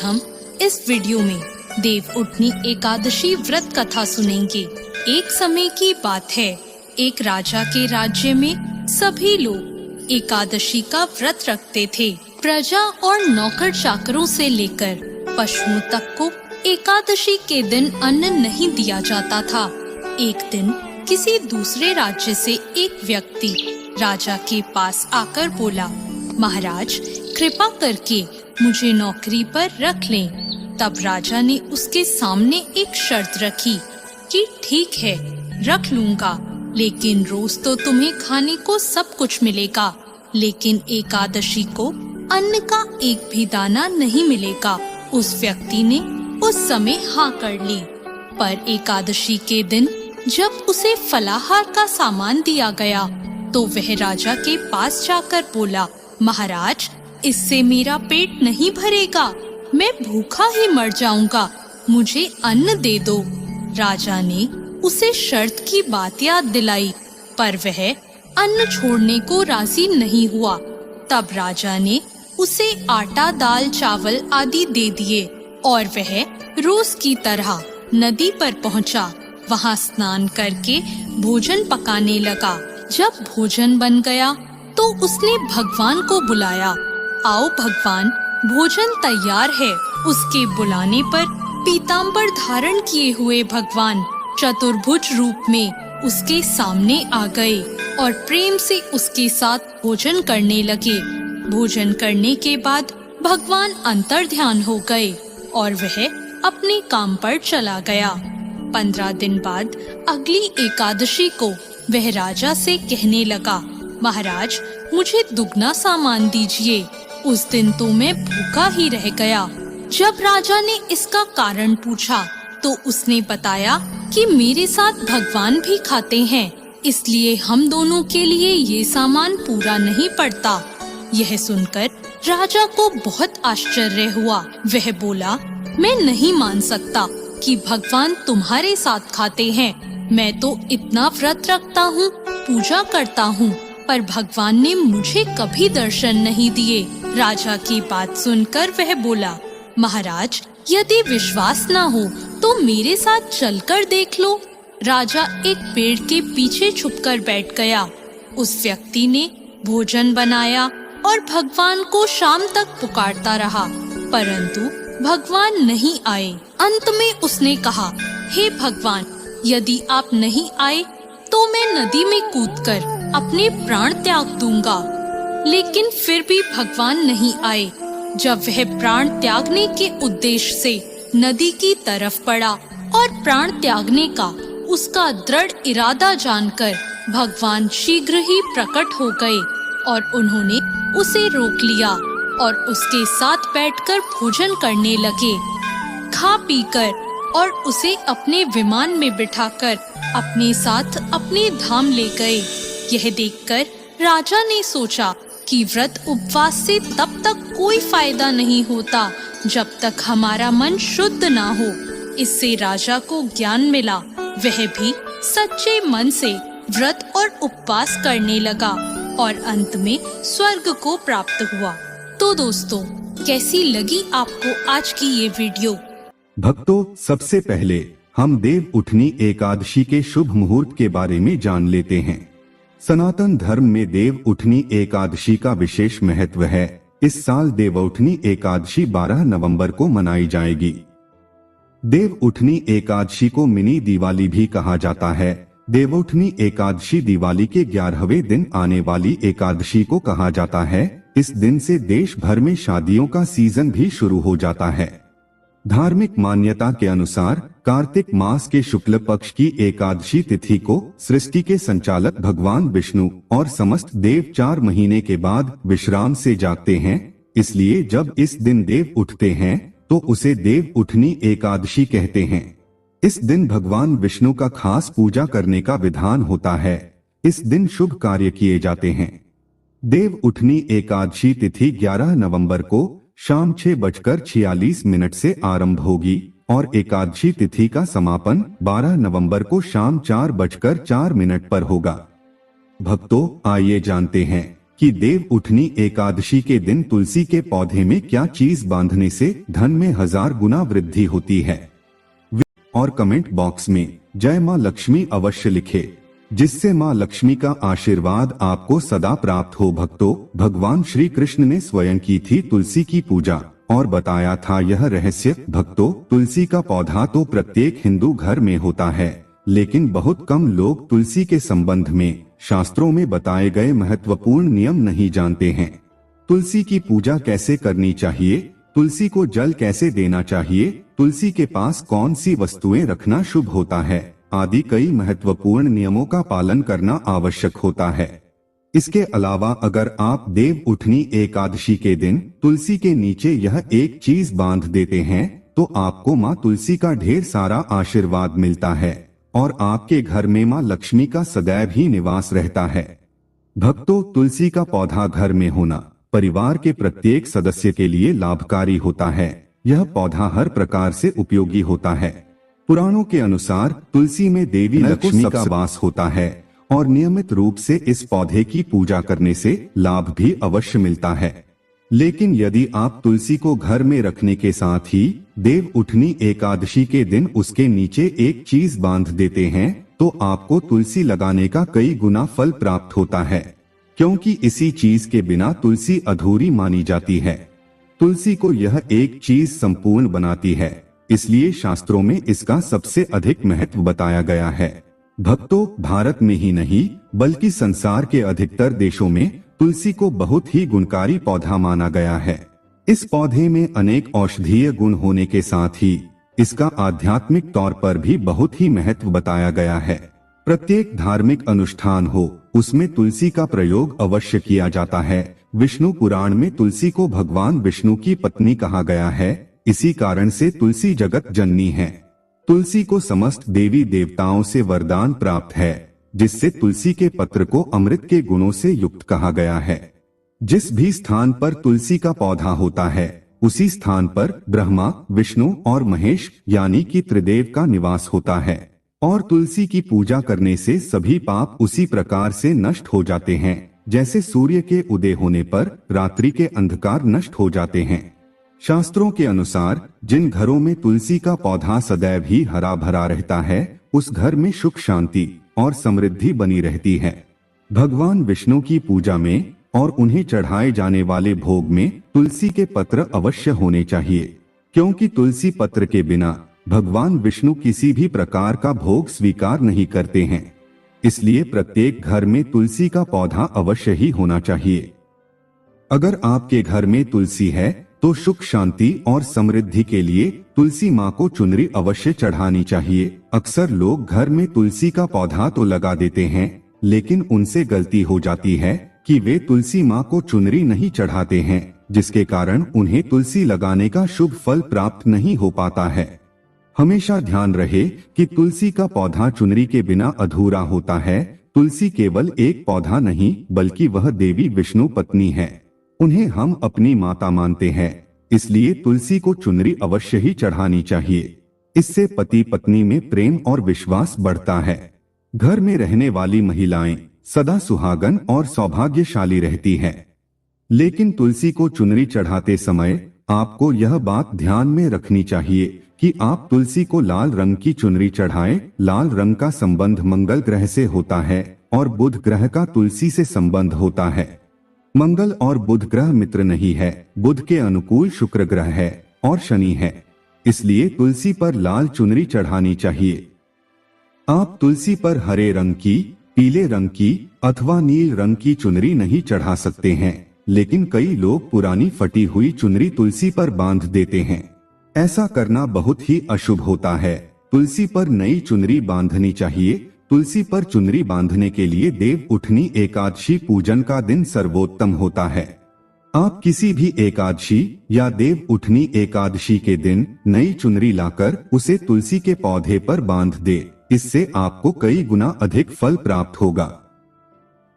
हम इस वीडियो में देव उठनी एकादशी व्रत कथा सुनेंगे। एक समय की बात है, एक राजा के राज्य में सभी लोग एकादशी का व्रत रखते थे। प्रजा और नौकर चाकरों से लेकर पशुओं तक को एकादशी के दिन अन्न नहीं दिया जाता था। एक दिन किसी दूसरे राज्य से एक व्यक्ति राजा के पास आकर बोला, महाराज कृपा करके मुझे नौकरी पर रख लें। तब राजा ने उसके सामने एक शर्त रखी कि ठीक है रख लूंगा, लेकिन रोज तो तुम्हें खाने को सब कुछ मिलेगा, लेकिन एकादशी को अन्न का एक भी दाना नहीं मिलेगा। उस व्यक्ति ने उस समय हाँ कर ली। पर एकादशी के दिन जब उसे फलाहार का सामान दिया गया तो वह राजा के पास जाकर बोला, महाराज इससे मेरा पेट नहीं भरेगा, मैं भूखा ही मर जाऊंगा, मुझे अन्न दे दो। राजा ने उसे शर्त की बात याद दिलाई, पर वह अन्न छोड़ने को राजी नहीं हुआ। तब राजा ने उसे आटा, दाल, चावल आदि दे दिए और वह रोज की तरह नदी पर पहुंचा। वहां स्नान करके भोजन पकाने लगा। जब भोजन बन गया तो उसने भगवान को बुलाया, आओ भगवान भोजन तैयार है। उसके बुलाने पर पीताम्बर धारण किए हुए भगवान चतुर्भुज रूप में उसके सामने आ गए और प्रेम से उसके साथ भोजन करने लगे। भोजन करने के बाद भगवान अंतर्ध्यान हो गए और वह अपने काम पर चला गया। 15 दिन बाद अगली एकादशी को वह राजा से कहने लगा, महाराज मुझे दुगना सामान दीजिए। उस दिन तो मैं भूखा ही रह गया। जब राजा ने इसका कारण पूछा तो उसने बताया कि मेरे साथ भगवान भी खाते हैं, इसलिए हम दोनों के लिए ये सामान पूरा नहीं पड़ता। यह सुनकर राजा को बहुत आश्चर्य हुआ। वह बोला, मैं नहीं मान सकता कि भगवान तुम्हारे साथ खाते हैं। मैं तो इतना व्रत रखता हूँ, पूजा करता हूँ, पर भगवान ने मुझे कभी दर्शन नहीं दिए। राजा की बात सुनकर वह बोला, महाराज यदि विश्वास न हो तो मेरे साथ चलकर देख लो। राजा एक पेड़ के पीछे छुपकर बैठ गया। उस व्यक्ति ने भोजन बनाया और भगवान को शाम तक पुकारता रहा, परंतु भगवान नहीं आए। अंत में उसने कहा, हे भगवान यदि आप नहीं आए तो मैं नदी में कूदकर अपने प्राण त्याग दूंगा। लेकिन फिर भी भगवान नहीं आए। जब वह प्राण त्यागने के उद्देश्य से नदी की तरफ बढ़ा और प्राण त्यागने का उसका दृढ़ इरादा जानकर भगवान शीघ्र ही प्रकट हो गए और उन्होंने उसे रोक लिया और उसके साथ बैठकर भोजन करने लगे। खा पीकर और उसे अपने विमान में बिठाकर अपने साथ अपने धाम ले गए। यह देखकर राजा ने सोचा कि व्रत उपवास से तब तक कोई फायदा नहीं होता जब तक हमारा मन शुद्ध ना हो। इससे राजा को ज्ञान मिला। वह भी सच्चे मन से व्रत और उपवास करने लगा और अंत में स्वर्ग को प्राप्त हुआ। तो दोस्तों, कैसी लगी आपको आज की ये वीडियो? भक्तों, सबसे पहले हम देव उठनी एकादशी के शुभ मुहूर्त के बारे में जान लेते हैं। सनातन धर्म में देव उठनी एकादशी का विशेष महत्व है। इस साल देव उठनी एकादशी 12 नवंबर को मनाई जाएगी। देव उठनी एकादशी को मिनी दिवाली भी कहा जाता है। देवउठनी एकादशी दिवाली के 11वें दिन आने वाली एकादशी को कहा जाता है। इस दिन से देश भर में शादियों का सीजन भी शुरू हो जाता है। धार्मिक मान्यता के अनुसार कार्तिक मास के शुक्ल पक्ष की एकादशी तिथि को सृष्टि के संचालक भगवान विष्णु और समस्त देव 4 महीने के बाद विश्राम से जागते हैं। इसलिए जब इस दिन देव उठते हैं तो उसे देव उठनी एकादशी कहते हैं। इस दिन भगवान विष्णु का खास पूजा करने का विधान होता है। इस दिन शुभ कार्य किए जाते हैं। देव उठनी एकादशी तिथि 11 नवंबर को शाम 6:46 से आरंभ होगी और एकादशी तिथि का समापन 12 नवंबर को शाम 4:04 पर होगा। भक्तों, आइए जानते हैं कि देव उठनी एकादशी के दिन तुलसी के पौधे में क्या चीज बांधने से धन में 1000 गुना वृद्धि होती है। और कमेंट बॉक्स में जय मां लक्ष्मी अवश्य लिखे, जिससे मां लक्ष्मी का आशीर्वाद आपको सदा प्राप्त हो। भक्तों, भगवान श्री कृष्ण ने स्वयं की थी तुलसी की पूजा और बताया था यह रहस्य। भक्तों, तुलसी का पौधा तो प्रत्येक हिंदू घर में होता है, लेकिन बहुत कम लोग तुलसी के संबंध में शास्त्रों में बताए गए महत्वपूर्ण नियम नहीं जानते हैं। तुलसी की पूजा कैसे करनी चाहिए, तुलसी को जल कैसे देना चाहिए, तुलसी के पास कौन सी वस्तुएं रखना शुभ होता है आदि कई महत्वपूर्ण नियमों का पालन करना आवश्यक होता है। इसके अलावा अगर आप देव उठनी एकादशी के दिन तुलसी के नीचे यह एक चीज बांध देते हैं तो आपको मां तुलसी का ढेर सारा आशीर्वाद मिलता है और आपके घर में मां लक्ष्मी का सदैव ही निवास रहता है। भक्तों, तुलसी का पौधा घर में होना परिवार के प्रत्येक सदस्य के लिए लाभकारी होता है। यह पौधा हर प्रकार से उपयोगी होता है। पुराणों के अनुसार तुलसी में देवी लक्ष्मी का वास होता है और नियमित रूप से इस पौधे की पूजा करने से लाभ भी अवश्य मिलता है। लेकिन यदि आप तुलसी को घर में रखने के साथ ही देव उठनी एकादशी के दिन उसके नीचे एक चीज बांध देते हैं तो आपको तुलसी लगाने का कई गुना फल प्राप्त होता है, क्योंकि इसी चीज के बिना तुलसी अधूरी मानी जाती है। तुलसी को यह एक चीज संपूर्ण बनाती है, इसलिए शास्त्रों में इसका सबसे अधिक महत्व बताया गया है। भक्तों, भारत में ही नहीं बल्कि संसार के अधिकतर देशों में तुलसी को बहुत ही गुणकारी पौधा माना गया है। इस पौधे में अनेक औषधीय गुण होने के साथ ही इसका आध्यात्मिक तौर पर भी बहुत ही महत्व बताया गया है। प्रत्येक धार्मिक अनुष्ठान हो उसमें तुलसी का प्रयोग अवश्य किया जाता है। विष्णु पुराण में तुलसी को भगवान विष्णु की पत्नी कहा गया है, इसी कारण से तुलसी जगत जननी है। तुलसी को समस्त देवी देवताओं से वरदान प्राप्त है, जिससे तुलसी के पत्र को अमृत के गुणों से युक्त कहा गया है। जिस भी स्थान पर तुलसी का पौधा होता है उसी स्थान पर ब्रह्मा, विष्णु और महेश यानी कि त्रिदेव का निवास होता है और तुलसी की पूजा करने से सभी पाप उसी प्रकार से नष्ट हो जाते हैं जैसे सूर्य के उदय होने पर रात्रि के अंधकार नष्ट हो जाते हैं। शास्त्रों के अनुसार जिन घरों में तुलसी का पौधा सदैव ही हरा भरा रहता है उस घर में सुख शांति और समृद्धि बनी रहती है। भगवान विष्णु की पूजा में और उन्हें चढ़ाए जाने वाले भोग में तुलसी के पत्र अवश्य होने चाहिए, क्योंकि तुलसी पत्र के बिना भगवान विष्णु किसी भी प्रकार का भोग स्वीकार नहीं करते हैं। इसलिए प्रत्येक घर में तुलसी का पौधा अवश्य ही होना चाहिए। अगर आपके घर में तुलसी है तो सुख शांति और समृद्धि के लिए तुलसी माँ को चुनरी अवश्य चढ़ानी चाहिए। अक्सर लोग घर में तुलसी का पौधा तो लगा देते हैं, लेकिन उनसे गलती हो जाती है कि वे तुलसी माँ को चुनरी नहीं चढ़ाते हैं, जिसके कारण उन्हें तुलसी लगाने का शुभ फल प्राप्त नहीं हो पाता है। हमेशा ध्यान रहे कि तुलसी का पौधा चुनरी के बिना अधूरा होता है। तुलसी केवल एक पौधा नहीं बल्कि वह देवी विष्णु पत्नी है। उन्हें हम अपनी माता मानते हैं, इसलिए तुलसी को चुनरी अवश्य ही चढ़ानी चाहिए। इससे पति पत्नी में प्रेम और विश्वास बढ़ता है। घर में रहने वाली महिलाएं सदा सुहागन और सौभाग्यशाली रहती हैं। लेकिन तुलसी को चुनरी चढ़ाते समय आपको यह बात ध्यान में रखनी चाहिए कि आप तुलसी को लाल रंग की चुनरी चढ़ाएं। लाल रंग का संबंध मंगल ग्रह से होता है और बुध ग्रह का तुलसी से संबंध होता है। मंगल और बुध ग्रह मित्र नहीं है। बुध के अनुकूल शुक्र ग्रह है और शनि है, इसलिए तुलसी पर लाल चुनरी चढ़ानी चाहिए। आप तुलसी पर हरे रंग की, पीले रंग की अथवा नील रंग की चुनरी नहीं चढ़ा सकते हैं, लेकिन कई लोग पुरानी फटी हुई चुनरी तुलसी पर बांध देते हैं। ऐसा करना बहुत ही अशुभ होता है। तुलसी पर नई चुनरी बांधनी चाहिए। तुलसी पर चुनरी बांधने के लिए देव उठनी एकादशी पूजन का दिन सर्वोत्तम होता है। आप किसी भी एकादशी या देव उठनी एकादशी के दिन नई चुनरी लाकर उसे तुलसी के पौधे पर बांध दे। इससे आपको कई गुना अधिक फल प्राप्त होगा।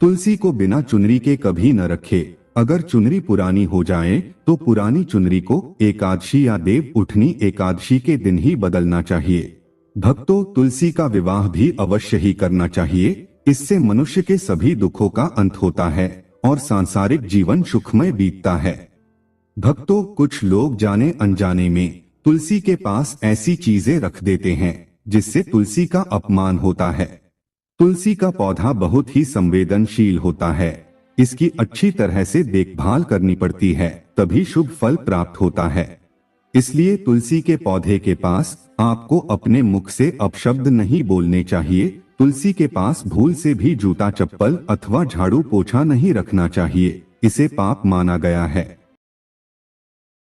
तुलसी को बिना चुनरी के कभी न रखे। अगर चुनरी पुरानी हो जाए तो पुरानी चुनरी को एकादशी या देव उठनी एकादशी के दिन ही बदलना चाहिए। भक्तों, तुलसी का विवाह भी अवश्य ही करना चाहिए। इससे मनुष्य के सभी दुखों का अंत होता है और सांसारिक जीवन सुखमय बीतता है। भक्तों, कुछ लोग जाने अनजाने में तुलसी के पास ऐसी चीजें रख देते हैं जिससे तुलसी का अपमान होता है। तुलसी का पौधा बहुत ही संवेदनशील होता है। इसकी अच्छी तरह से देखभाल करनी पड़ती है, तभी शुभ फल प्राप्त होता है। इसलिए तुलसी के पौधे के पास आपको अपने मुख से अपशब्द नहीं बोलने चाहिए। तुलसी के पास भूल से भी जूता चप्पल अथवा झाड़ू पोछा नहीं रखना चाहिए, इसे पाप माना गया है।